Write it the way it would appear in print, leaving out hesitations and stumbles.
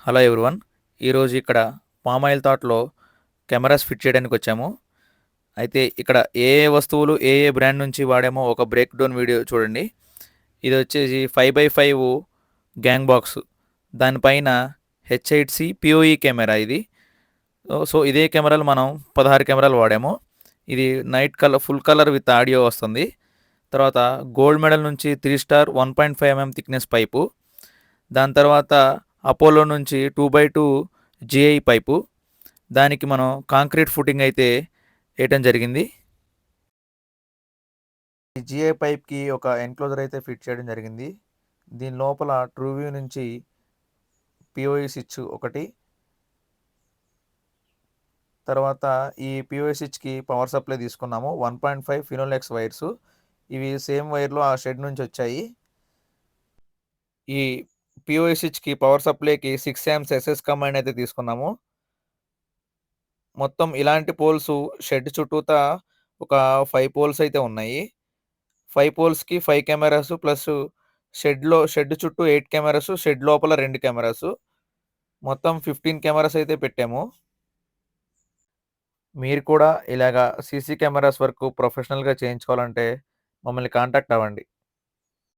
Hello everyone. ఈరోజు ఇక్కడ palm oil థాట్‌లో cameras fit చేయడానికొచ్చాము. అయితే ఇక్కడ ఏ ఏ వస్తువులు ఏ ఏ బ్రాండ్ నుంచి వాడామో ఒక బ్రేక్ డౌన్ వీడియో చూడండి. ఇదొచ్చేసి 5x5 గ్యాంగ్ బాక్స్. దానిపైన హెచ్8సి పిఓఈ కెమెరా ఇది. సో ఇదే కెమెరాలు మనం 16 కెమెరాలు వాడాము. ఇది night colour full colour with audio వస్తుంది. తర్వాత గోల్డ్ మెడల్ నుంచి 3 స్టార్ 1.5 ఎంఎం థిక్నెస్ పైపు. దాని తర్వాత అపోలో నుంచి 2x2 జిఐ పైపు. దానికి మనం కాంక్రీట్ ఫుటింగ్ అయితే వేయటం జరిగింది. ఈ జిఐ పైప్కి ఒక ఎన్క్లోజర్ అయితే ఫిట్ చేయడం జరిగింది. దీని లోపల ట్రూవ్యూ నుంచి పిఓఈ స్విచ్ ఒకటి, తర్వాత ఈ పిఓఈ స్విచ్కి పవర్ సప్లై తీసుకున్నాము. 1.5 ఫినోలెక్స్ వైర్స్. ఇవి సేమ్ వైర్లు ఆ షెడ్ నుంచి వచ్చాయి. ఈ పిఓఈ స్విచ్కి పవర్ సప్లైకి 6 యామ్స్ ఎస్ఎస్ కమాండ్ అయితే తీసుకున్నాము. మొత్తం ఇలాంటి పోల్స్ షెడ్ చుట్టూతా ఒక 5 పోల్స్ అయితే ఉన్నాయి. 5 పోల్స్‌కి 5 కెమెరాస్ ప్లస్ షెడ్ చుట్టూ 8 కెమెరాస్, షెడ్ లోపల 2 కెమెరాస్. మొత్తం 15 కెమెరాస్ అయితే పెట్టాము. మీరు కూడా ఇలాగా సీసీ కెమెరాస్ వర్క్ ప్రొఫెషనల్‌గా చేయించుకోవాలంటే మమ్మల్ని కాంటాక్ట్ అవ్వండి.